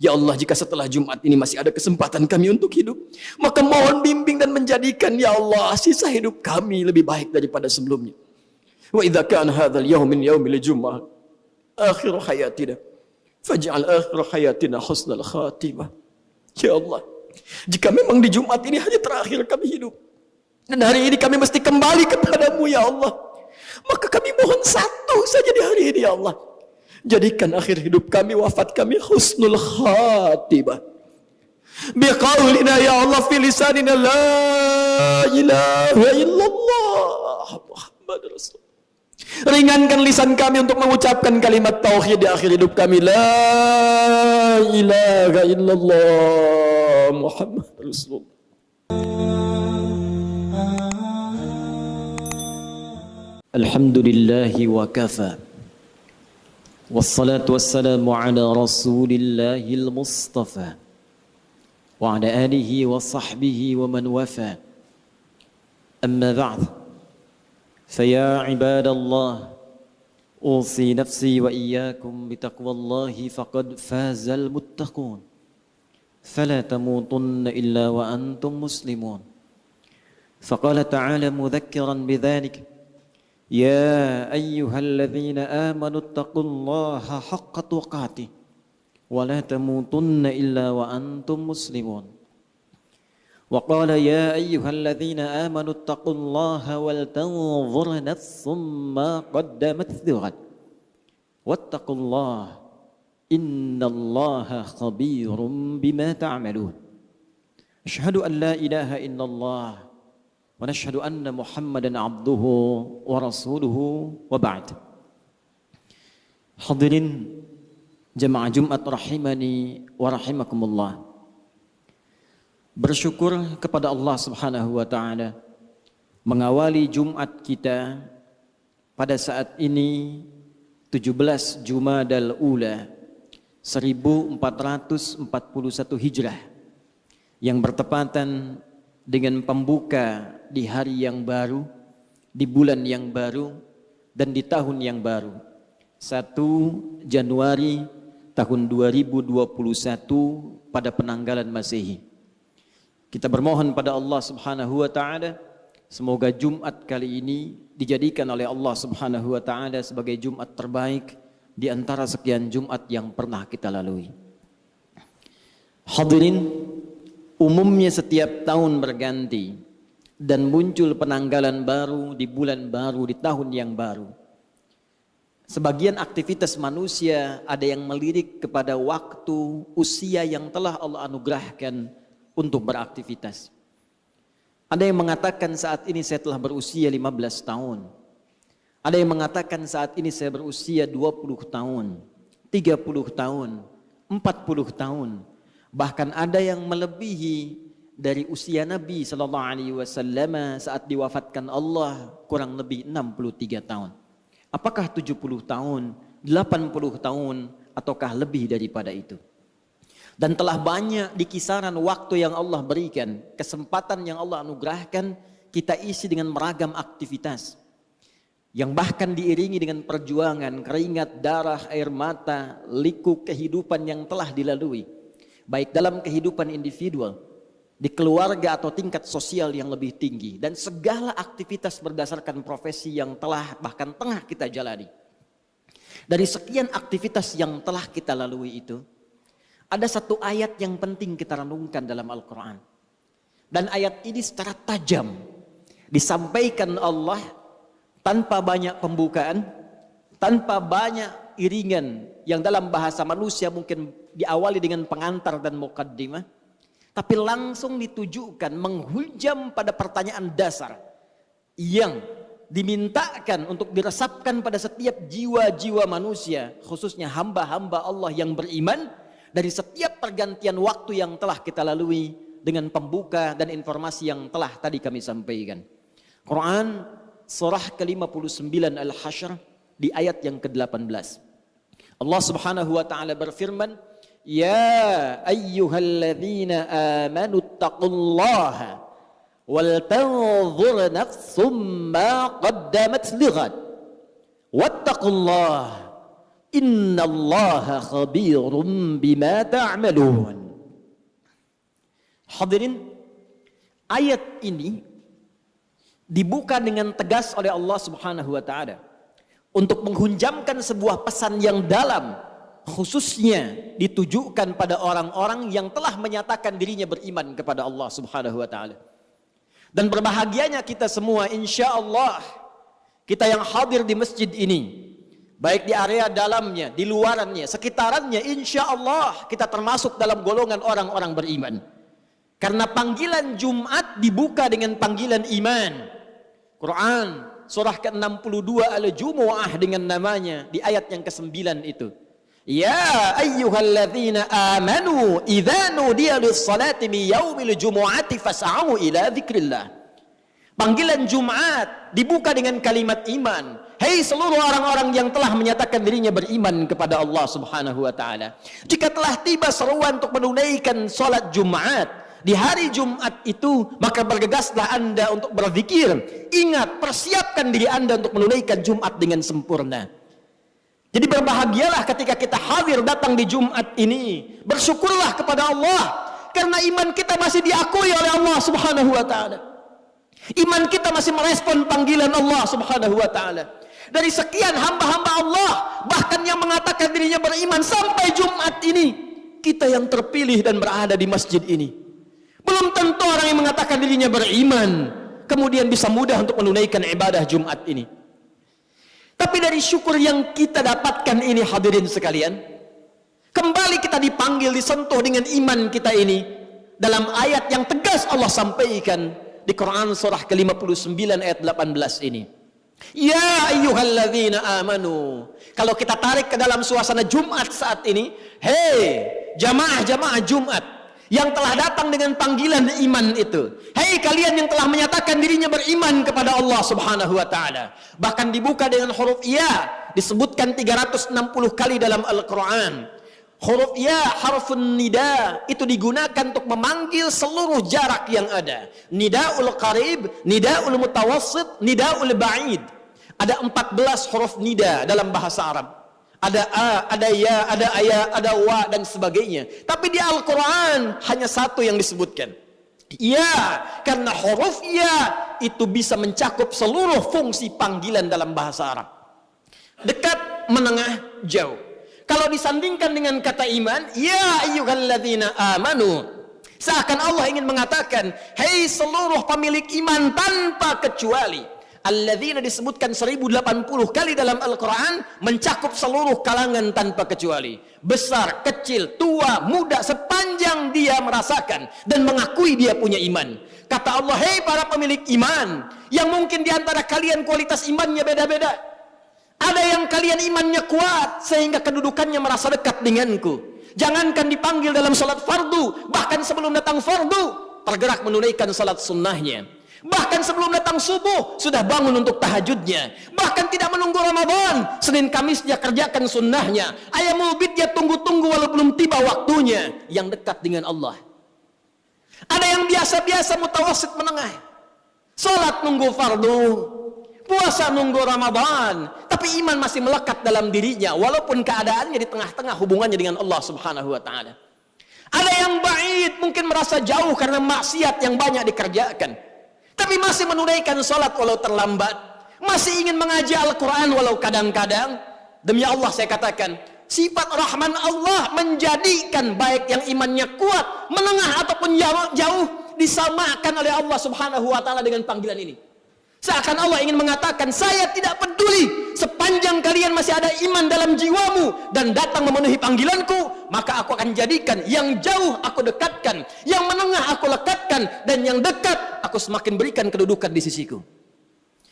Ya Allah, jika setelah Jumat ini masih ada kesempatan kami untuk hidup, maka mohon bimbing dan menjadikan ya Allah sisa hidup kami lebih baik daripada sebelumnya. Wa idza kana hadzal yaum min yaumil jumu'ah akhir hayatina faj'al akhir hayatina husnal khatimah. Ya Allah, jika memang di Jumat ini hari terakhir kami hidup dan hari ini kami mesti kembali kepadamu ya Allah, maka kami mohon satu saja di hari ini ya Allah, jadikan akhir hidup kami, wafat kami husnul khatimah. Biqaulina ya Allah fi lisanina la ilaha illallah Muhammad Rasul. Ringankan lisan kami untuk mengucapkan kalimat tauhid di akhir hidup kami, la ilaha illallah Muhammad Rasul. Alhamdulillahi wa kafa. والصلاة والسلام على رسول الله المصطفى وعلى آله وصحبه ومن وفى أما بعد فيا عباد الله أوصي نفسي وإياكم بتقوى الله فقد فاز المتقون فلا تموتن إلا وأنتم مسلمون فقال تعالى مذكرا بذلك يا أيها الذين آمنوا اتقوا الله حق تقاته ولا تموتن إلا وأنتم مسلمون وقال يا أيها الذين آمنوا اتقوا الله ولتنظر نفس ما قدمت لغد واتقوا الله إن الله خبير بما تعملون أشهد أن لا إله إلا الله ونشهد أن محمدا عبده ورسوله وبعد. Hadirin jemaah Jumat rahimani wa rahimakumullah. Bersyukur kepada Allah Subhanahu wa taala mengawali Jumat kita pada saat ini 17 Jumadal Ula 1441 Hijrah yang bertepatan dengan pembuka di hari yang baru, di bulan yang baru, dan di tahun yang baru. 1 Januari tahun 2021 pada penanggalan Masehi. Kita bermohon pada Allah Subhanahu wa taala semoga Jumat kali ini dijadikan oleh Allah Subhanahu wa taala sebagai Jumat terbaik di antara sekian Jumat yang pernah kita lalui. Hadirin, umumnya setiap tahun berganti dan muncul penanggalan baru di bulan baru di tahun yang baru. Sebagian aktivitas manusia ada yang melirik kepada waktu usia yang telah Allah anugerahkan untuk beraktivitas. Ada yang mengatakan saat ini saya telah berusia 15 tahun. Ada yang mengatakan saat ini saya berusia 20 tahun, 30 tahun, 40 tahun. Bahkan ada yang melebihi dari usia Nabi sallallahu alaihi wasallam saat diwafatkan Allah kurang lebih 63 tahun. Apakah 70 tahun, 80 tahun ataukah lebih daripada itu? Dan telah banyak di kisaran waktu yang Allah berikan, kesempatan yang Allah anugerahkan, kita isi dengan beragam aktivitas yang bahkan diiringi dengan perjuangan, keringat, darah, air mata, liku kehidupan yang telah dilalui. Baik dalam kehidupan individual, di keluarga atau tingkat sosial yang lebih tinggi, dan segala aktivitas berdasarkan profesi yang telah bahkan tengah kita jalani. Dari sekian aktivitas yang telah kita lalui itu, ada satu ayat yang penting kita renungkan dalam Al-Quran. Dan ayat ini secara tajam disampaikan Allah tanpa banyak pembukaan, tanpa banyak iringan yang dalam bahasa manusia mungkin diawali dengan pengantar dan muqaddimah, tapi langsung ditujukan menghujam pada pertanyaan dasar yang dimintakan untuk diresapkan pada setiap jiwa-jiwa manusia, khususnya hamba-hamba Allah yang beriman, dari setiap pergantian waktu yang telah kita lalui dengan pembuka dan informasi yang telah tadi kami sampaikan. Quran surah ke-59 Al-Hasyr di ayat yang ke-18. Allah Subhanahu wa taala berfirman, "Ya ayyuhalladzina amanu taqullaha wal tanzur nafsum ma qaddamat lighad wattaqullaha Innallaha khabirum bima ta'malun. Hadirin, ayat ini dibuka dengan tegas oleh Allah Subhanahu wa taala untuk menghunjamkan sebuah pesan yang dalam, khususnya ditujukan pada orang-orang yang telah menyatakan dirinya beriman kepada Allah Subhanahu wa taala. Dan berbahagianya kita semua, insya Allah, kita yang hadir di masjid ini, baik di area dalamnya, di luarannya, sekitarannya, insya Allah kita termasuk dalam golongan orang-orang beriman. Karena panggilan Jumat dibuka dengan panggilan iman. Quran surah ke-62 Al-Jumu'ah dengan namanya di ayat yang ke-9 itu. Ya ayyuhalladzina amanu idza nudiya lis-salati min yaumil jumu'ati fas'au ila dzikrillah. Panggilan Jumat dibuka dengan kalimat iman. Hei seluruh orang-orang yang telah menyatakan dirinya beriman kepada Allah Subhanahu wa taala. Jika telah tiba seruan untuk menunaikan salat Jumat di hari Jumat itu, maka bergegaslah Anda untuk berzikir. Ingat, persiapkan diri Anda untuk menunaikan Jumat dengan sempurna. Jadi berbahagialah ketika kita hadir datang di Jumat ini. Bersyukurlah kepada Allah karena iman kita masih diakui oleh Allah Subhanahu wa taala. Iman kita masih merespon panggilan Allah Subhanahu wa taala. Dari sekian hamba-hamba Allah, bahkan yang mengatakan dirinya beriman sampai Jumat ini, kita yang terpilih dan berada di masjid ini. Belum tentu orang yang mengatakan dirinya beriman kemudian bisa mudah untuk menunaikan ibadah Jumat ini. Tapi dari syukur yang kita dapatkan ini, hadirin sekalian, kembali kita dipanggil, disentuh dengan iman kita ini dalam ayat yang tegas Allah sampaikan di Quran surah ke-59 ayat 18 ini. Ya ayyuhalladzina amanu. Kalau kita tarik ke dalam suasana Jumat saat ini, hei jamaah-jamaah Jumat yang telah datang dengan panggilan iman itu. Hei kalian yang telah menyatakan dirinya beriman kepada Allah Subhanahu wa taala. Bahkan dibuka dengan huruf ya, disebutkan 360 kali dalam Al-Qur'an. Huruf ya, harfun nida, itu digunakan untuk memanggil seluruh jarak yang ada. Nidaul qarib, nidaul mutawassit, nidaul ba'id. Ada 14 huruf nida dalam bahasa Arab. Ada a, ada ya, ada aya, ada wa dan sebagainya. Tapi di Al-Quran hanya satu yang disebutkan. Ya, karena huruf ya itu bisa mencakup seluruh fungsi panggilan dalam bahasa Arab. Dekat, menengah, jauh. Kalau disandingkan dengan kata iman, ya ayyuhalladzina amanu, seakan Allah ingin mengatakan, hei seluruh pemilik iman tanpa kecuali. Alladzina disebutkan 1080 kali dalam Al-Quran, mencakup seluruh kalangan tanpa kecuali. Besar, kecil, tua, muda, sepanjang dia merasakan dan mengakui dia punya iman. Kata Allah, hei para pemilik iman, yang mungkin diantara kalian kualitas imannya beda-beda. Ada yang kalian imannya kuat sehingga kedudukannya merasa dekat denganku. Jangankan dipanggil dalam salat fardu, bahkan sebelum datang fardu tergerak menunaikan salat sunnahnya. Bahkan sebelum datang subuh sudah bangun untuk tahajudnya. Bahkan tidak menunggu Ramadan, Senin Kamis dia kerjakan sunnahnya. Ayamul bid dia tunggu-tunggu walau belum tiba waktunya. Yang dekat dengan Allah. Ada yang biasa-biasa mutawassit menengah, salat nunggu fardu, puasa nunggu Ramadan, tapi iman masih melekat dalam dirinya walaupun keadaannya di tengah-tengah hubungannya dengan Allah Subhanahu wa taala. Ada yang ba'id, mungkin merasa jauh karena maksiat yang banyak dikerjakan, tapi masih menunaikan salat walau terlambat, masih ingin mengaji Al-Quran walau kadang-kadang. Demi Allah saya katakan, sifat rahman Allah menjadikan baik yang imannya kuat, menengah ataupun jauh disamakan oleh Allah Subhanahu wa taala dengan panggilan ini. Seakan Allah ingin mengatakan, saya tidak peduli sepanjang kalian masih ada iman dalam jiwamu dan datang memenuhi panggilanku, maka aku akan jadikan yang jauh aku dekatkan, yang menengah aku lekatkan, dan yang dekat aku semakin berikan kedudukan di sisiku.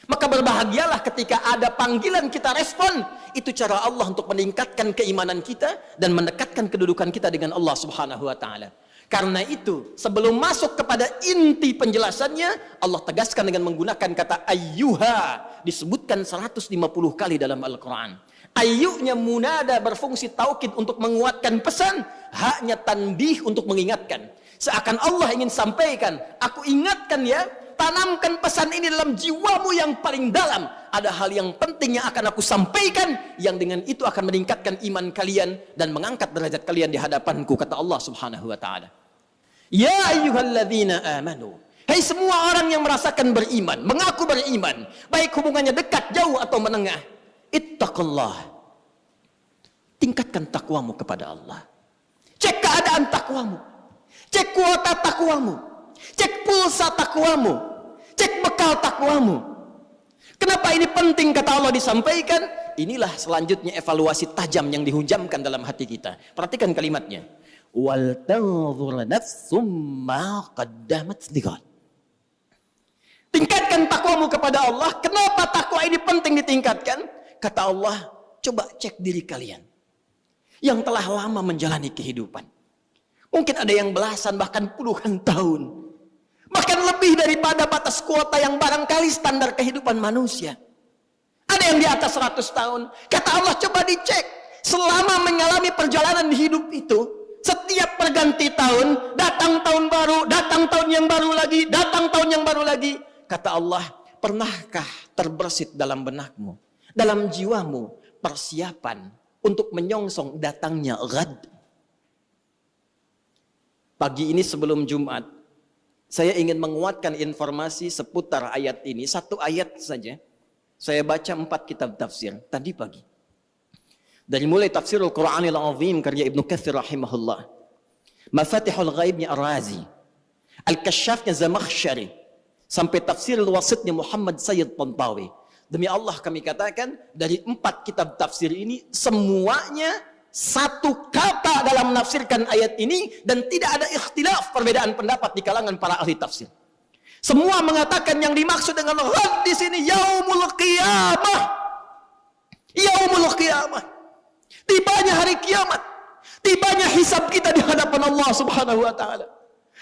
Maka berbahagialah ketika ada panggilan kita respon. Itu cara Allah untuk meningkatkan keimanan kita dan mendekatkan kedudukan kita dengan Allah Subhanahu wa taala. Karena itu, sebelum masuk kepada inti penjelasannya, Allah tegaskan dengan menggunakan kata ayyuha, disebutkan 150 kali dalam Al-Quran. Ayyunya munada berfungsi taukid untuk menguatkan pesan, haknya tanbih untuk mengingatkan. Seakan Allah ingin sampaikan, aku ingatkan ya, tanamkan pesan ini dalam jiwamu yang paling dalam. Ada hal yang penting yang akan aku sampaikan, yang dengan itu akan meningkatkan iman kalian dan mengangkat derajat kalian di hadapanku, kata Allah Subhanahu wa taala. Ya ayyuhalladzina amanu, hai semua orang yang merasakan beriman, mengaku beriman, baik hubungannya dekat, jauh atau menengah, ittaqullah, tingkatkan takwamu kepada Allah. Cek keadaan takwamu, cek kuota takwamu, cek pulsa takwamu, cek bekal takwamu. Kenapa ini penting kata Allah disampaikan? Inilah selanjutnya evaluasi tajam yang dihujamkan dalam hati kita. Perhatikan kalimatnya. Wal tanzur nafsum ma qaddamat lighad. Tingkatkan takwamu kepada Allah. Kenapa takwa ini penting ditingkatkan? Kata Allah, coba cek diri kalian yang telah lama menjalani kehidupan. Mungkin ada yang belasan bahkan puluhan tahun, bahkan lebih daripada batas kuota yang barangkali standar kehidupan manusia. Ada yang di atas 100 tahun. Kata Allah, coba dicek. Selama mengalami perjalanan hidup itu, setiap perganti tahun, datang tahun baru, datang tahun yang baru lagi, datang tahun yang baru lagi. Kata Allah, pernahkah terbersit dalam benakmu, dalam jiwamu, persiapan untuk menyongsong datangnya ghad? Pagi ini sebelum Jumat, saya ingin menguatkan informasi seputar ayat ini. Satu ayat saja. Saya baca 4 kitab tafsir tadi pagi. Dari mulai Tafsirul Quranil Azim karya Ibnu Katsir rahimahullah, Mafatihul Ghaibnya Ar-Razi, Al-Kasyafnya Zamakhsyari, sampai Tafsirul Wasitnya Muhammad Sayyid Tantawi. Demi Allah kami katakan, dari 4 kitab tafsir ini semuanya satu kata dalam menafsirkan ayat ini, dan tidak ada ikhtilaf, perbedaan pendapat di kalangan para ahli tafsir. Semua mengatakan yang dimaksud dengan ghad di sini yaumul qiyamah. Yaumul qiyamah. Tibanya hari kiamat. Tibanya hisab kita di hadapan Allah Subhanahu wa taala.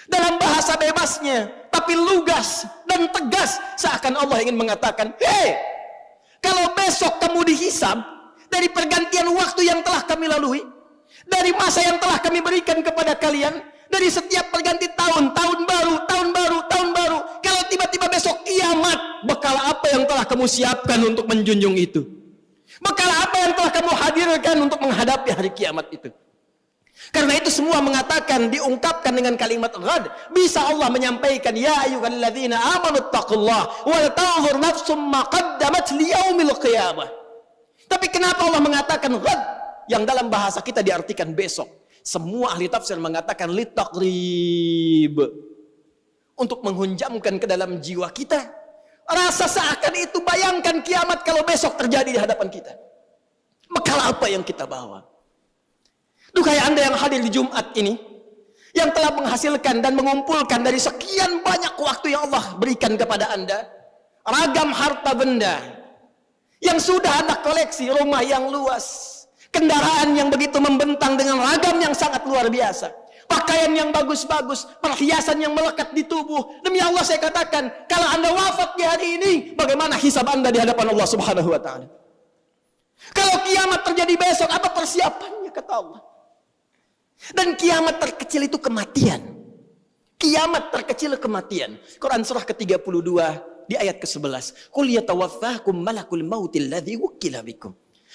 Dalam bahasa bebasnya, tapi lugas dan tegas, seakan Allah ingin mengatakan, "Hei, kalau besok kamu dihisab dari pergantian waktu yang telah kami lalui, dari masa yang telah kami berikan kepada kalian, dari setiap perganti tahun, tahun baru, tahun baru, tahun baru, kalau tiba-tiba besok kiamat, bekal apa yang telah kamu siapkan untuk menjunjung itu? Bekal apa yang telah kamu hadirkan untuk menghadapi hari kiamat itu?" Karena itu semua mengatakan, diungkapkan dengan kalimat ghad. Bisa Allah menyampaikan, ya ayyuhalladzina amanu taqullaha wal tanzur nafsum ma qaddamat liyaumil qiyamah. Tapi kenapa Allah mengatakan ghad yang dalam bahasa kita diartikan besok? Semua ahli tafsir mengatakan litaqrib, untuk menghunjamkan ke dalam jiwa kita rasa seakan itu, bayangkan kiamat kalau besok terjadi di hadapan kita. Bekal apa yang kita bawa? Duhai Anda yang hadir di Jumat ini, yang telah menghasilkan dan mengumpulkan dari sekian banyak waktu yang Allah berikan kepada Anda, ragam harta benda yang sudah Anda koleksi, rumah yang luas, kendaraan yang begitu membentang dengan ragam yang sangat luar biasa, pakaian yang bagus-bagus, perhiasan yang melekat di tubuh. Demi Allah saya katakan, kalau Anda wafat di hari ini, bagaimana hisab Anda di hadapan Allah Subhanahu wa taala? Kalau kiamat terjadi besok, apa persiapannya, kata Allah? Dan kiamat terkecil itu kematian. Kiamat terkecil kematian. Quran surah ke-32 di ayat ke-11. Qul yatawaffakum malakul mautil ladzi wukkila bikum.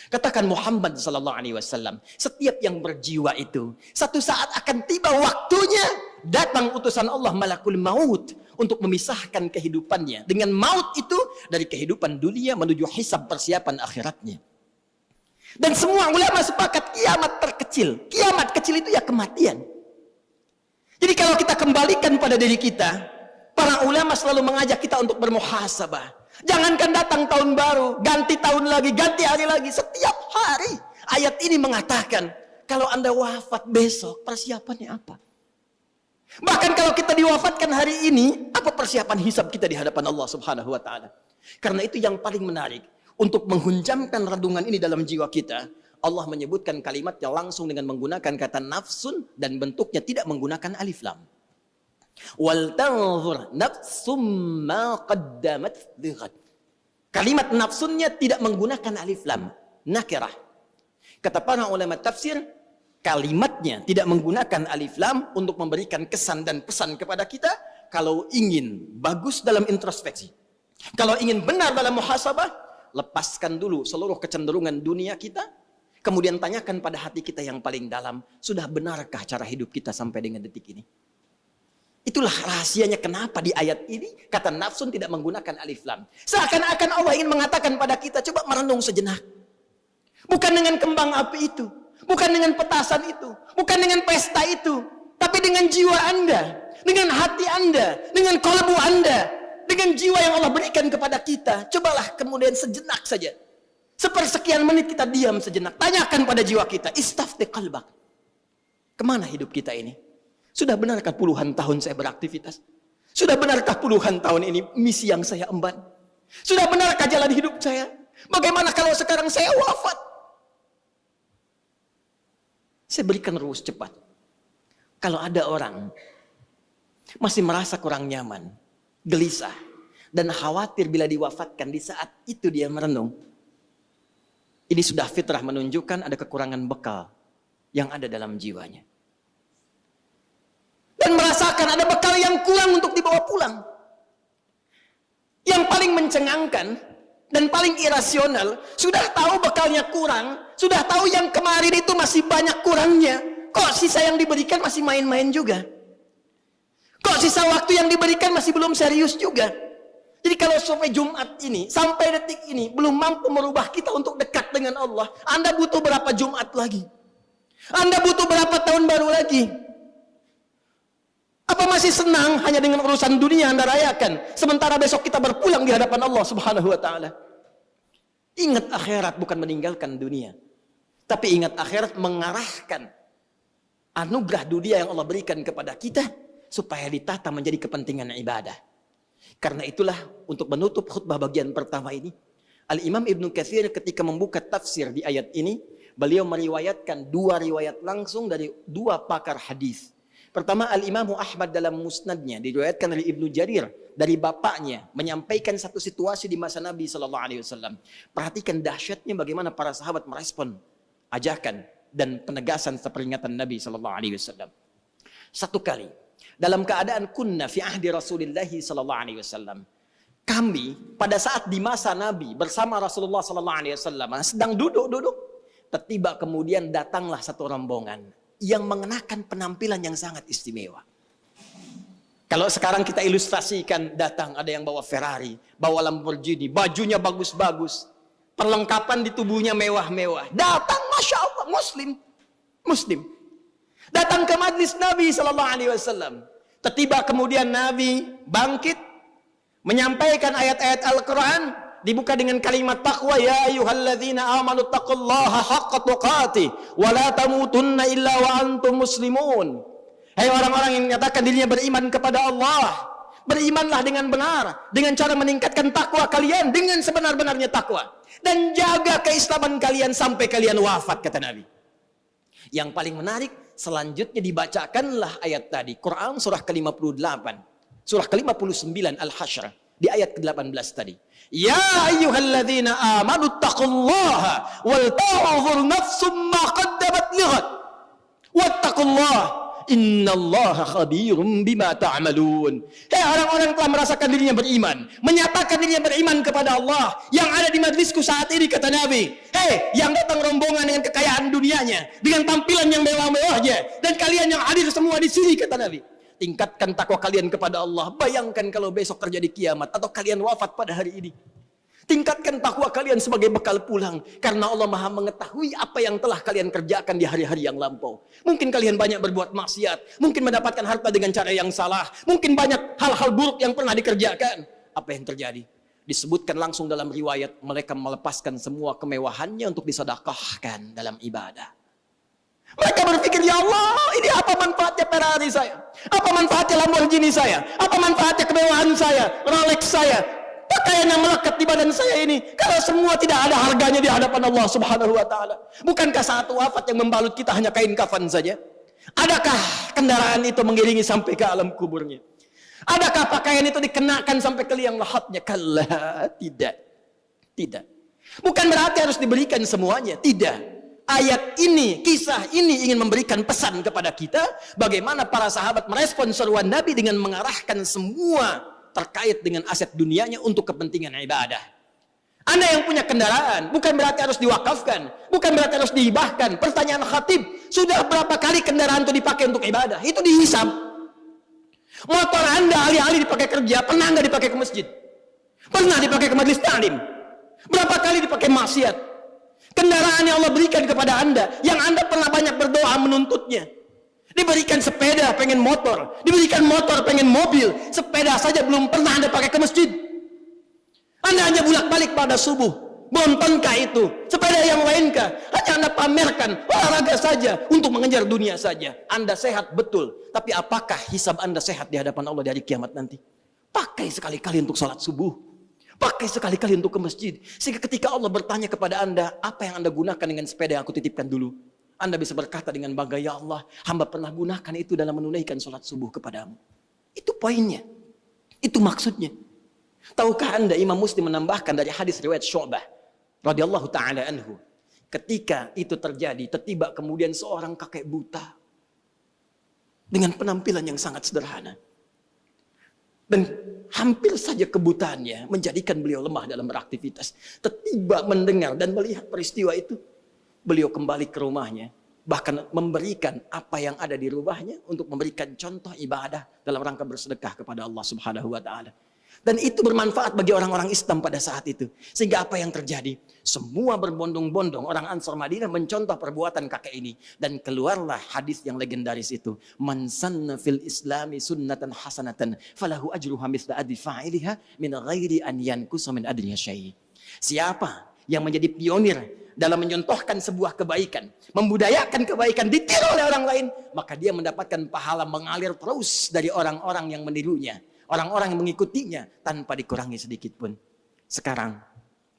Katakan Muhammad sallallahu alaihi wasallam, setiap yang berjiwa itu satu saat akan tiba waktunya, datang utusan Allah malakul maut untuk memisahkan kehidupannya dengan maut itu dari kehidupan dunia menuju hisab persiapan akhiratnya. Dan semua ulama sepakat kiamat terkecil. Kiamat kecil itu ya kematian. Jadi kalau kita kembalikan pada diri kita, para ulama selalu mengajak kita untuk bermuhasabah. Jangankan datang tahun baru, ganti tahun lagi, ganti hari lagi, setiap hari. Ayat ini mengatakan, kalau Anda wafat besok, persiapannya apa? Bahkan kalau kita diwafatkan hari ini, apa persiapan hisab kita di hadapan Allah Subhanahu wa taala? Karena itu yang paling menarik, untuk menghunjamkan renungan ini dalam jiwa kita, Allah menyebutkan kalimatnya langsung dengan menggunakan kata nafsun, dan bentuknya tidak menggunakan alif lam. Wal tanzur nafsum ma qaddamat lighad. Kalimat nafsunnya tidak menggunakan alif lam, nakirah. Kata para ulama tafsir, kalimatnya tidak menggunakan alif lam untuk memberikan kesan dan pesan kepada kita, kalau ingin bagus dalam introspeksi, kalau ingin benar dalam muhasabah, lepaskan dulu seluruh kecenderungan dunia kita, kemudian tanyakan pada hati kita yang paling dalam, sudah benarkah cara hidup kita sampai dengan detik ini? Itulah rahasianya kenapa di ayat ini kata nafsun tidak menggunakan alif lam. Seakan-akan Allah ingin mengatakan pada kita, coba merenung sejenak. Bukan dengan kembang api itu, bukan dengan petasan itu, bukan dengan pesta itu, tapi dengan jiwa Anda, dengan hati Anda, dengan kolbu Anda, dengan jiwa yang Allah berikan kepada kita. Cobalah kemudian sejenak saja, sepersekian menit kita diam sejenak, tanyakan pada jiwa kita, istafti qalbak. Kemana hidup kita ini? Sudah benarkah puluhan tahun saya beraktivitas? Sudah benarkah puluhan tahun ini misi yang saya emban? Sudah benarkah jalan hidup saya? Bagaimana kalau sekarang saya wafat? Saya berikan rumus cepat. Kalau ada orang masih merasa kurang nyaman, gelisah, dan khawatir bila diwafatkan, di saat itu dia merenung, ini sudah fitrah menunjukkan ada kekurangan bekal yang ada dalam jiwanya. Dan merasakan ada bekal yang kurang untuk dibawa pulang. Yang paling mencengangkan dan paling irasional, sudah tahu bekalnya kurang, sudah tahu yang kemarin itu masih banyak kurangnya, kok sisa yang diberikan masih main-main juga? Kok sisa waktu yang diberikan masih belum serius juga? Jadi kalau sampai Jumat ini, sampai detik ini, belum mampu merubah kita untuk dekat dengan Allah, Anda butuh berapa Jumat lagi? Anda butuh berapa tahun baru lagi? Apa masih senang hanya dengan urusan dunia Anda rayakan, sementara besok kita berpulang di hadapan Allah Subhanahu wa taala? Ingat akhirat bukan meninggalkan dunia, tapi ingat akhirat mengarahkan anugerah dunia yang Allah berikan kepada kita supaya ditata menjadi kepentingan ibadah. Karena itulah untuk menutup khutbah bagian pertama ini, Al-Imam Ibnu Katsir ketika membuka tafsir di ayat ini, beliau meriwayatkan dua riwayat langsung dari dua pakar hadis. Pertama, Al-Imam Ahmad dalam musnadnya diriwayatkan dari Ibnu Jarir dari bapaknya menyampaikan satu situasi di masa Nabi SAW. Perhatikan dahsyatnya bagaimana para sahabat merespon ajakan dan penegasan peringatan Nabi SAW. Satu kali dalam keadaan kunna fi ahdi Rasulullah SAW, kami pada saat di masa Nabi bersama Rasulullah SAW sedang duduk-duduk, tiba kemudian datanglah satu rombongan yang mengenakan penampilan yang sangat istimewa. Kalau sekarang kita ilustrasikan, datang ada yang bawa Ferrari, bawa Lamborghini, bajunya bagus-bagus, perlengkapan di tubuhnya mewah-mewah. Datang, Masya Allah, Muslim. Datang ke majlis Nabi SAW. Tiba kemudian Nabi bangkit, menyampaikan ayat-ayat Al-Quran, dibuka dengan kalimat taqwa, ya ayyuhalladzina amanu taqullaha haqqa tuqatih wa la tamutunna illa wa antum muslimun. Hai orang-orang yang menyatakan dirinya beriman kepada Allah, berimanlah dengan benar, dengan cara meningkatkan takwa kalian dengan sebenar-benarnya takwa, dan jaga keislaman kalian sampai kalian wafat, kata Nabi. Yang paling menarik, selanjutnya dibacakanlah ayat tadi, Quran surah ke-58, surah ke-59 Al-Hasyr, di ayat ke-18 tadi. Ya ayyuhalladzina amanu taqullaha wal tanzur nafsum ma qaddamat lighad wattaqullaha innallaha khabirum bima ta'malun. Hei orang-orang yang telah merasakan dirinya beriman, menyatakan dirinya beriman kepada Allah, yang ada di majlisku saat ini, kata Nabi. Hei yang datang rombongan dengan kekayaan dunianya, dengan tampilan yang mewah-mewahnya, dan kalian yang hadir semua di sini, kata Nabi, tingkatkan takwa kalian kepada Allah. Bayangkan kalau besok terjadi kiamat atau kalian wafat pada hari ini. Tingkatkan takwa kalian sebagai bekal pulang, karena Allah Maha mengetahui apa yang telah kalian kerjakan di hari-hari yang lampau. Mungkin kalian banyak berbuat maksiat, mungkin mendapatkan harta dengan cara yang salah, mungkin banyak hal-hal buruk yang pernah dikerjakan. Apa yang terjadi? Disebutkan langsung dalam riwayat, mereka melepaskan semua kemewahannya untuk disedekahkan dalam ibadah. Mereka berpikir, ya Allah, ini apa manfaatnya Ferrari saya? Apa manfaatnya Lamborghini saya? Apa manfaatnya kemewahan saya, Rolex saya, pakaian yang melekat di badan saya ini, kalau semua tidak ada harganya di hadapan Allah Subhanahu wa taala? Bukankah saat wafat yang membalut kita hanya kain kafan saja? Adakah kendaraan itu mengiringi sampai ke alam kuburnya? Adakah pakaian itu dikenakan sampai ke liang lahatnya? Kalla, tidak. Bukan berarti harus diberikan semuanya, tidak. Ayat ini, kisah ini ingin memberikan pesan kepada kita bagaimana para sahabat merespon seruan Nabi dengan mengarahkan semua terkait dengan aset dunianya untuk kepentingan ibadah. Anda yang punya kendaraan bukan berarti harus diwakafkan, bukan berarti harus dihibahkan. Pertanyaan khatib, sudah berapa kali kendaraan itu dipakai untuk ibadah? Itu dihisab. Motor Anda alih-alih dipakai kerja, pernah nggak dipakai ke masjid? Pernah dipakai ke majelis ta'lim? Berapa kali dipakai maksiat? Kendaraan yang Allah berikan kepada Anda, yang Anda pernah banyak berdoa menuntutnya. Diberikan sepeda, pengen motor. Diberikan motor, pengen mobil. Sepeda saja belum pernah Anda pakai ke masjid. Anda hanya bolak-balik pada subuh. Bontonkah itu? Sepeda yang lainkah? Hanya Anda pamerkan, olahraga saja, untuk mengejar dunia saja. Anda sehat betul. Tapi apakah hisab Anda sehat di hadapan Allah di hari kiamat nanti? Pakai sekali-kali untuk sholat subuh. Pakai sekali-kali untuk ke masjid. Sehingga ketika Allah bertanya kepada Anda, apa yang Anda gunakan dengan sepeda yang aku titipkan dulu? Anda bisa berkata dengan bangga, ya Allah, hamba pernah gunakan itu dalam menunaikan sholat subuh kepadamu. Itu poinnya. Itu maksudnya. Tahukah Anda, Imam Muslim menambahkan dari hadis riwayat Syu'bah radhiyallahu ta'ala anhu. Ketika itu terjadi, tiba kemudian seorang kakek buta. Dengan penampilan yang sangat sederhana. Dan hampir saja kebutaannya menjadikan beliau lemah dalam beraktivitas. Tiba mendengar dan melihat peristiwa itu, beliau kembali ke rumahnya. Bahkan memberikan apa yang ada di rumahnya untuk memberikan contoh ibadah dalam rangka bersedekah kepada Allah Subhanahu wa ta'ala. Dan itu bermanfaat bagi orang-orang Islam pada saat itu. Sehingga apa yang terjadi? Semua berbondong-bondong orang Ansar Madinah mencontoh perbuatan kakek ini. Dan keluarlah hadis yang legendaris itu. Man sanna fil islami sunnatan hasanatan falahu ajruha mithla adri fa'iliha min ghairi an yankusa min adriha syai'. Siapa yang menjadi pionir dalam mencontohkan sebuah kebaikan, membudayakan kebaikan, ditiru oleh orang lain, maka dia mendapatkan pahala mengalir terus dari orang-orang yang menirunya. Orang-orang yang mengikutinya tanpa dikurangi sedikit pun. Sekarang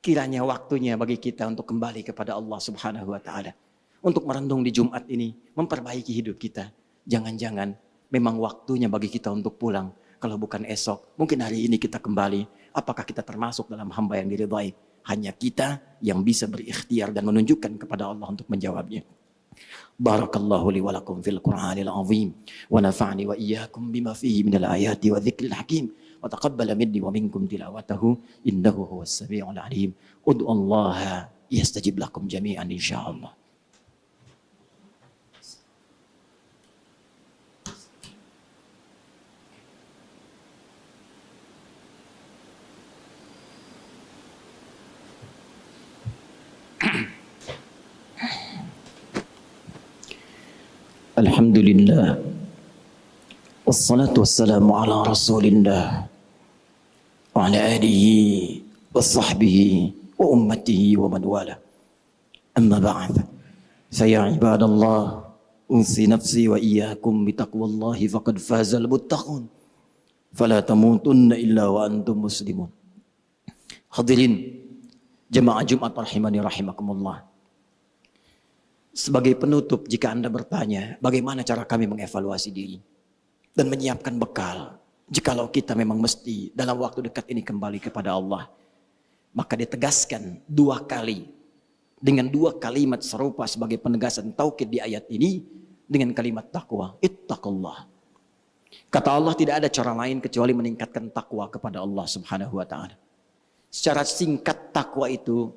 kiranya waktunya bagi kita untuk kembali kepada Allah Subhanahu wa ta'ala. Untuk merenung di Jumat ini, memperbaiki hidup kita. Jangan-jangan memang waktunya bagi kita untuk pulang. Kalau bukan esok, mungkin hari ini kita kembali. Apakah kita termasuk dalam hamba yang diridhai? Hanya kita yang bisa berikhtiar dan menunjukkan kepada Allah untuk menjawabnya. Barakallahu li wa lakum fil Qur'anil azim wa nafa'ni wa iyyakum bima fihi minal ayati wa dzikril hakim wa taqabbala minni wa minkum tilawatahu innahu huwas samiul alim. Ud'u Allah yastajib lakum jami'an insyaallah. Alhamdulillah. Wassalatu wassalamu ala Rasulillah wa ala alihi wa sahbihi wa ummatihi wa man wala. Amma ba'd. Saya ibadallah, usi nafsi wa iyyakum bitaqwallahi faqad fazal muttaqun. Fala tamutunna illa wa antum muslimun. Hadirin jemaah Jumat rahimani rahimakumullah. Sebagai penutup, jika Anda bertanya, bagaimana cara kami mengevaluasi diri dan menyiapkan bekal, jikalau kita memang mesti dalam waktu dekat ini kembali kepada Allah, maka ditegaskan 2 kali dengan 2 kalimat serupa sebagai penegasan taukid di ayat ini dengan kalimat takwa, ittaqullah. Kata Allah, tidak ada cara lain kecuali meningkatkan takwa kepada Allah Subhanahu wa ta'ala. Secara singkat, takwa itu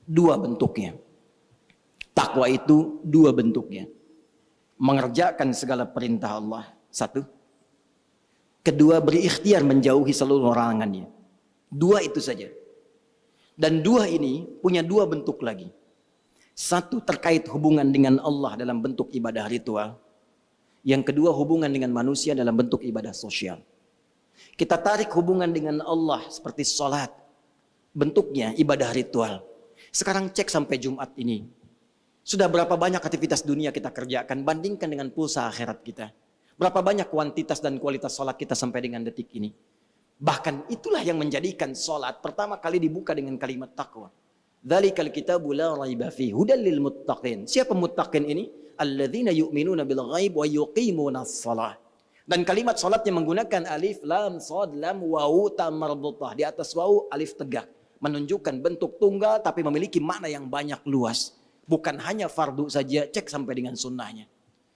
2 bentuknya. Takwa itu 2 bentuknya. Mengerjakan segala perintah Allah, 1. Kedua, berikhtiar menjauhi seluruh larangannya. 2 itu saja. Dan 2 ini punya 2 bentuk lagi. 1 terkait hubungan dengan Allah dalam bentuk ibadah ritual. Yang kedua, hubungan dengan manusia dalam bentuk ibadah sosial. Kita tarik hubungan dengan Allah seperti sholat. Bentuknya ibadah ritual. Sekarang cek sampai Jumat ini. Sudah berapa banyak aktivitas dunia kita kerjakan, bandingkan dengan pulsa akhirat kita. Berapa banyak kuantitas dan kualitas sholat kita sampai dengan detik ini. Bahkan itulah yang menjadikan sholat pertama kali dibuka dengan kalimat takwa. Dzalikal kitabu la raiba fihi hudal lil muttaqin. Siapa muttaqin ini? Alladzina yu'minuna bil ghaib wa yuqimunas shalah. Dan kalimat sholatnya menggunakan alif, lam, shad, lam, wawu, ta marbutah. Di atas wawu alif tegak. Menunjukkan bentuk tunggal tapi memiliki makna yang banyak luas. Bukan hanya fardu saja, cek sampai dengan sunnahnya.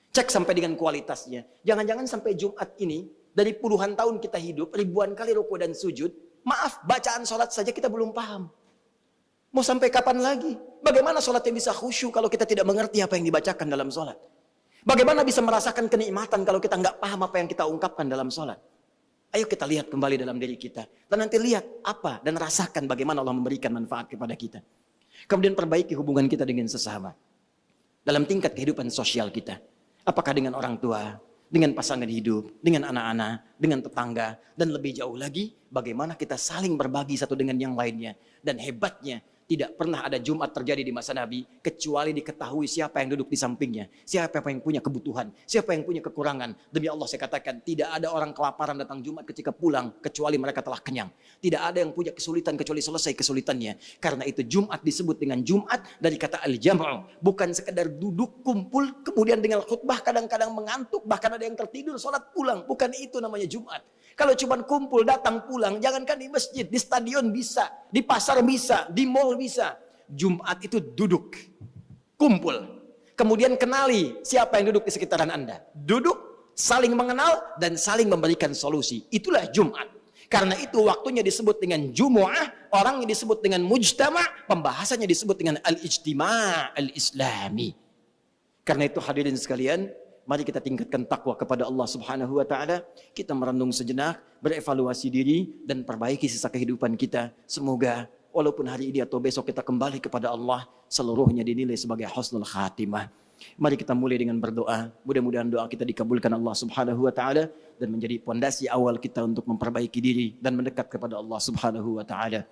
Cek sampai dengan kualitasnya. Jangan-jangan sampai Jumat ini, dari puluhan tahun kita hidup, ribuan kali ruku dan sujud, maaf, bacaan sholat saja kita belum paham. Mau sampai kapan lagi? Bagaimana sholatnya bisa khusyuk kalau kita tidak mengerti apa yang dibacakan dalam sholat? Bagaimana bisa merasakan kenikmatan kalau kita nggak paham apa yang kita ungkapkan dalam sholat? Ayo kita lihat kembali dalam diri kita. Dan nanti lihat apa dan rasakan bagaimana Allah memberikan manfaat kepada kita. Kemudian perbaiki hubungan kita dengan sesama. Dalam tingkat kehidupan sosial kita. Apakah dengan orang tua, dengan pasangan hidup, dengan anak-anak, dengan tetangga. Dan lebih jauh lagi, bagaimana kita saling berbagi satu dengan yang lainnya. Dan hebatnya, tidak pernah ada Jumat terjadi di masa Nabi, kecuali diketahui siapa yang duduk di sampingnya, siapa yang punya kebutuhan, siapa yang punya kekurangan. Demi Allah saya katakan, tidak ada orang kelaparan datang Jumat ketika pulang, kecuali mereka telah kenyang. Tidak ada yang punya kesulitan, kecuali selesai kesulitannya. Karena itu Jumat disebut dengan Jumat dari kata al-jam'u. Bukan sekedar duduk, kumpul, kemudian dengan khutbah kadang-kadang mengantuk, bahkan ada yang tertidur, sholat pulang. Bukan itu namanya Jumat. Kalau cuma kumpul, datang, pulang, jangankan di masjid, di stadion bisa, di pasar bisa, di mall bisa. Jumat itu duduk, kumpul. Kemudian kenali siapa yang duduk di sekitaran Anda. Duduk, saling mengenal, dan saling memberikan solusi. Itulah Jumat. Karena itu waktunya disebut dengan Jumu'ah, orangnya disebut dengan Mujtama', pembahasannya disebut dengan Al-Ijtima' Al-Islami. Karena itu hadirin sekalian, mari kita tingkatkan takwa kepada Allah Subhanahu wa taala. Kita merenung sejenak, berevaluasi diri dan perbaiki sisa kehidupan kita. Semoga walaupun hari ini atau besok kita kembali kepada Allah, seluruhnya dinilai sebagai husnul khatimah. Mari kita mulai dengan berdoa. Mudah-mudahan doa kita dikabulkan Allah Subhanahu wa taala dan menjadi pondasi awal kita untuk memperbaiki diri dan mendekat kepada Allah Subhanahu wa taala.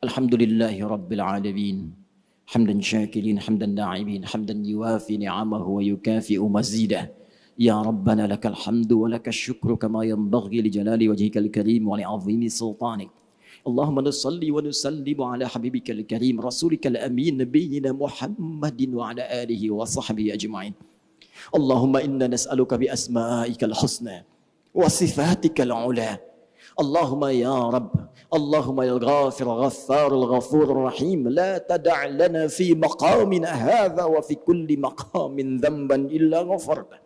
Alhamdulillahirabbil alamin. حمدا شاكرين حمدا داعمين حمدا يوافي نعمه ويكافئ مزيده يا ربنا لك الحمد ولك الشكر كما ينبغي لجلال وجهك الكريم ولعظيم سلطانك اللهم نصلي ونسلم على حبيبك الكريم رسولك الأمين نبينا محمد وعلى آله وصحبه أجمعين اللهم إنا نسألك بأسمائك الحسنى وصفاتك العلى اللهم يا رب اللهم يا الغافر الغفار الغفور الرحيم لا تدع لنا في مقامنا هذا وفي كل مقام ذنبا إلا غفرته.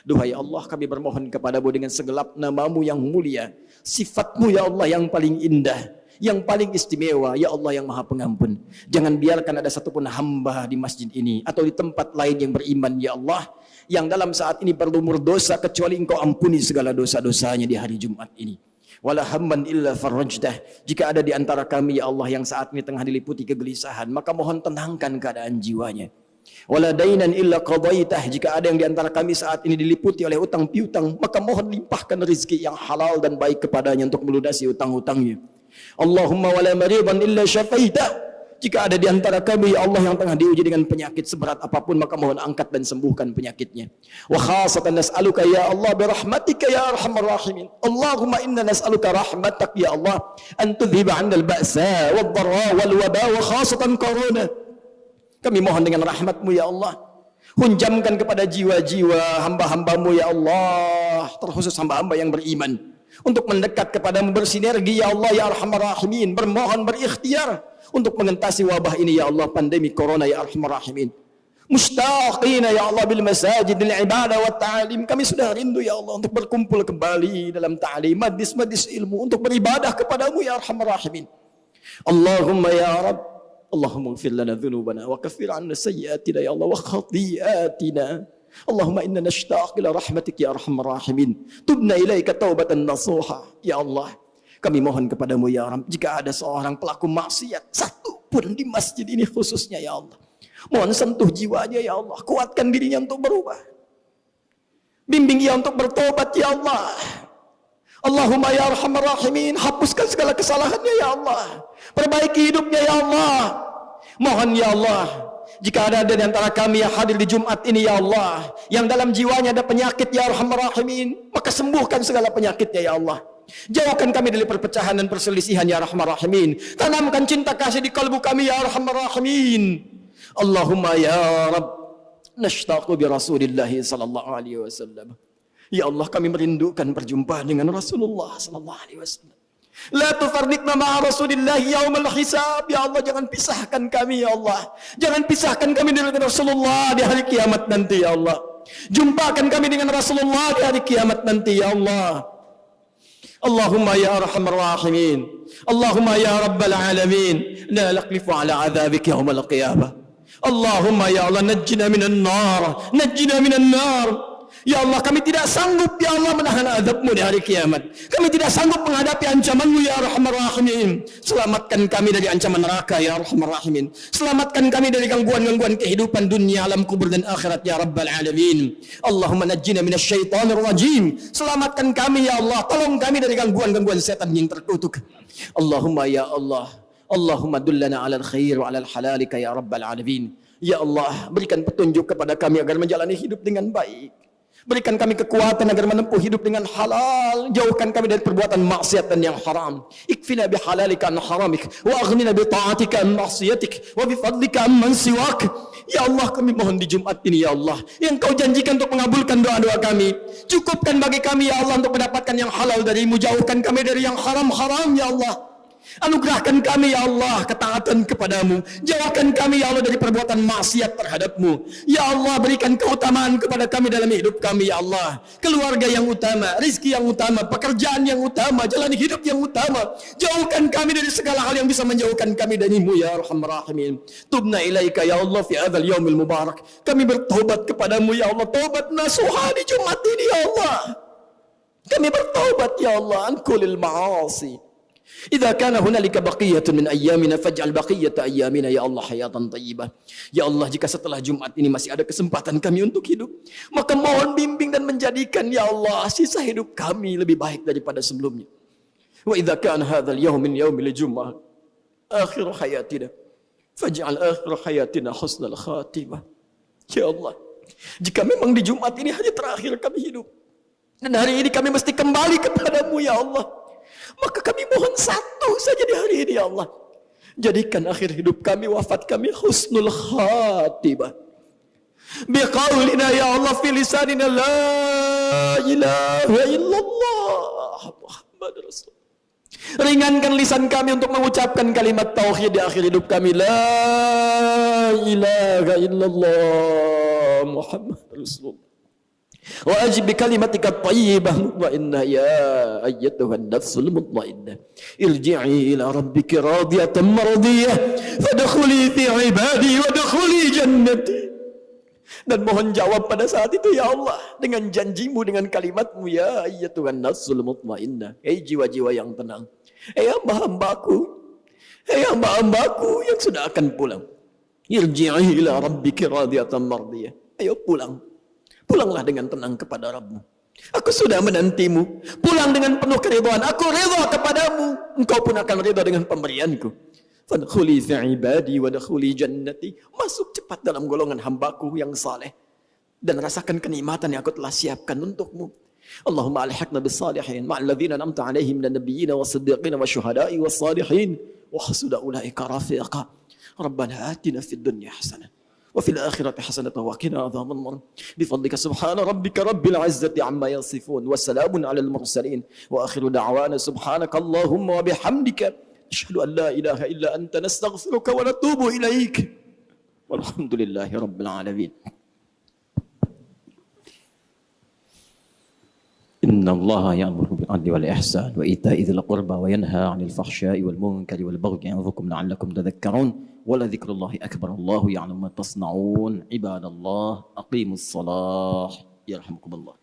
Duhai Allah, kami bermohon kepadamu dengan segelap namamu yang mulia, sifatmu ya Allah yang paling indah, yang paling istimewa, ya Allah yang maha pengampun. Jangan biarkan ada satupun hamba di masjid ini atau di tempat lain yang beriman ya Allah, yang dalam saat ini berlumur dosa kecuali Engkau ampuni segala dosa-dosanya di hari Jumat ini. Wala hamman illa farajdah. Jika ada di antara kami ya Allah yang saat ini tengah diliputi kegelisahan, maka mohon tenangkan keadaan jiwanya. Wala dainan illa qadaitah. Jika ada yang di antara kami saat ini diliputi oleh utang piutang, maka mohon limpahkan rezeki yang halal dan baik kepadanya untuk melunasi utang-utangnya. Allahumma wala maridan illa syafaitah. Jika ada di antara kami ya Allah yang tengah diuji dengan penyakit seberat apapun, maka mohon angkat dan sembuhkan penyakitnya. Wa khasatan nas'aluka ya Allah birahmatika ya arhamar rahimin. Allahumma inna nas'aluka rahmatak ya Allah an tudhiba 'anna al-ba'sa wad-dharra wal-waba wa khasatan corona. Kami mohon dengan rahmat-Mu ya Allah, hunjamkan kepada jiwa-jiwa hamba-hamba-Mu ya Allah, terkhusus hamba-hamba yang beriman, untuk mendekat kepadamu bersinergi ya Allah ya arhamar rahimin, bermohon berikhtiar untuk mengentasi wabah ini ya Allah, pandemi corona ya arhamar rahimin. Mushtaqina ya Allah bil masajid lil ibadah wa ta'lim. Kami sudah rindu ya Allah untuk berkumpul kembali dalam ta'lim, majlis-majlis ilmu, untuk beribadah kepadamu ya arhamar rahimin. Allahumma ya Rabb, Allahumma ighfir lana dhunubana wa kaffir 'anna sayyi'atina ya Allah wa khati'atina. Allahumma inna nashtaq ila rahmatik ya arhamar rahimin. Tubna ilaika taubatan nasuha ya Allah. Kami mohon kepadamu ya Rabb, jika ada seorang pelaku maksiat satu pun di masjid ini khususnya ya Allah, mohon sentuh jiwanya ya Allah, kuatkan dirinya untuk berubah, bimbing ia untuk bertobat ya Allah. Allahumma ya arhamar rahimin, hapuskan segala kesalahannya ya Allah, perbaiki hidupnya ya Allah. Mohon ya Allah, jika ada di antara kami yang hadir di Jumat ini ya Allah, yang dalam jiwanya ada penyakit ya arhamar rahimin, maka sembuhkan segala penyakitnya ya Allah. Jauhkan kami dari perpecahan dan perselisihan ya arhamar rahimin. Tanamkan cinta kasih di kalbu kami ya arhamar rahimin. Allahumma ya Rabb, nashtaqu bi Rasulillah sallallahu alaihi wasallam. Ya Allah, kami merindukan perjumpaan dengan Rasulullah sallallahu alaihi wasallam. La tufarriqna ma'a Rasulillah yaumal hisab. Ya Allah, jangan pisahkan kami ya Allah. Jangan pisahkan kami dengan Rasulullah di hari kiamat nanti ya Allah. Jumpakan kami dengan Rasulullah di hari kiamat nanti ya Allah. Allahumma ya arhamar rahimin. Allahumma ya rabbal alamin. La naqlifu ala adzabik yaumal qiyamah. Allahumma ya Allah najjina minan nar. Najjina minan nar. Ya Allah, kami tidak sanggup ya Allah menahan azab-Mu di hari kiamat. Kami tidak sanggup menghadapi ancaman-Mu ya Arhamar Rahimin. Selamatkan kami dari ancaman neraka ya Arhamar Rahimin. Selamatkan kami dari gangguan-gangguan kehidupan dunia, alam kubur dan akhirat ya Rabbal Alamin. Allahumma najjina minasyaitonir rajim. Selamatkan kami ya Allah. Tolong kami dari gangguan-gangguan setan yang terkutuk. Allahumma ya Allah. Allahumma dullana alal khair wa alal halalika ya Rabbal Alamin. Ya Allah, berikan petunjuk kepada kami agar menjalani hidup dengan baik. Berikan kami kekuatan agar menempuh hidup dengan halal. Jauhkan kami dari perbuatan maksiat dan yang haram. Ikfina bihalalika an haramik. Wa aghnina bi ta'atika an maksiatik. Wa bi fadlika amman siwak. Ya Allah, kami mohon di Jumat ini ya Allah, yang Kau janjikan untuk mengabulkan doa-doa kami. Cukupkan bagi kami ya Allah untuk mendapatkan yang halal dari-Mu. Jauhkan kami dari yang haram-haram ya Allah. Anugerahkan kami ya Allah ketaatan kepadamu. Jauhkan kami ya Allah dari perbuatan maksiat terhadap-Mu. Ya Allah, berikan keutamaan kepada kami dalam hidup kami ya Allah. Keluarga yang utama, rizki yang utama, pekerjaan yang utama, jalan hidup yang utama. Jauhkan kami dari segala hal yang bisa menjauhkan kami dari-Mu ya Arhamar Rahimin. Tubna ilaika ya Allah fi hadzal yaumil mubarak. Kami bertobat kepadamu ya Allah, taubat nasuha di Jumat ini ya Allah. Kami bertobat ya Allah an kulil ma'asi. Idza kana hunalika baqiyatun min ayyamina faj'al baqiyata ayyamina ya Allah hayatan thayyibah. Ya Allah, jika setelah Jumat ini masih ada kesempatan kami untuk hidup, maka mohon bimbing dan menjadikan ya Allah sisa hidup kami lebih baik daripada sebelumnya. Wa idza kana hadzal yaum min yaumil jumu'ah akhir hayatina faj'al akhir hayatina husnal khatimah. Ya Allah, jika memang di Jumat ini hanya terakhir kami hidup dan hari ini kami mesti kembali kepadamu ya Allah, maka kami mohon satu saja di hari ini ya Allah. Jadikan akhir hidup kami, wafat kami husnul khatimah. Biqaulina ya Allah fi lisanina la ilaha illallah Muhammad Rasul. Ringankan lisan kami untuk mengucapkan kalimat tauhid di akhir hidup kami. La ilaha illallah Muhammad Rasul. Wa ajib bi kalimatika thayyibah mutmainnah ya ayyatuhan nafsul mutmainnah irji'i ila rabbiki radiyatan mardiyah fadkhuli fi ibadi wadkhuli jannati. Dan mohon jawab pada saat itu ya Allah dengan janjimu, dengan kalimatmu ya ayyatuhan nafsul mutmainnah. Hei jiwa-jiwa yang tenang, hei hamba-hambaku, hei hamba-hambaku yang sudah akan pulang, irji'i ila rabbiki radiyatan mardiyah. Ayo pulang. Pulanglah dengan tenang kepada Rabb-Mu. Aku sudah menantimu. Pulang dengan penuh keridhaan. Aku ridha kepadamu. Engkau pun akan ridha dengan pemberianku. Fadkhuli fi ibadi wadkhuli jannati. Masuk cepat dalam golongan hambaku yang saleh dan rasakan kenikmatan yang aku telah siapkan untukmu. Allahumma alhiqna bis salihin ma'al ladzina an'amta 'alaihim minan nabiyyin was-siddiqin wasyuhada'i was-salihin wa hasuna ulaika rafiqa. Rabbana atina fid dunya hasanah وفي الآخرة حسنة وقنا عذاب النار بفضلك سبحان ربك رب العزة عما يصفون وسلام على المرسلين وآخر دعوانا سبحانك اللهم وبحمدك نشهد أن لا إله إلا أنت نستغفرك ونتوب إليك والحمد لله رب العالمين. إن الله يأمر بالعدل والإحسان وإيتاء ذي القربى وينهى عن الفحشاء والمنكر والبغي يعظكم لعلكم تذكرون ولذكر الله أكبر الله يعلم ما تصنعون عباد الله أقيموا الصلاة يرحمكم الله.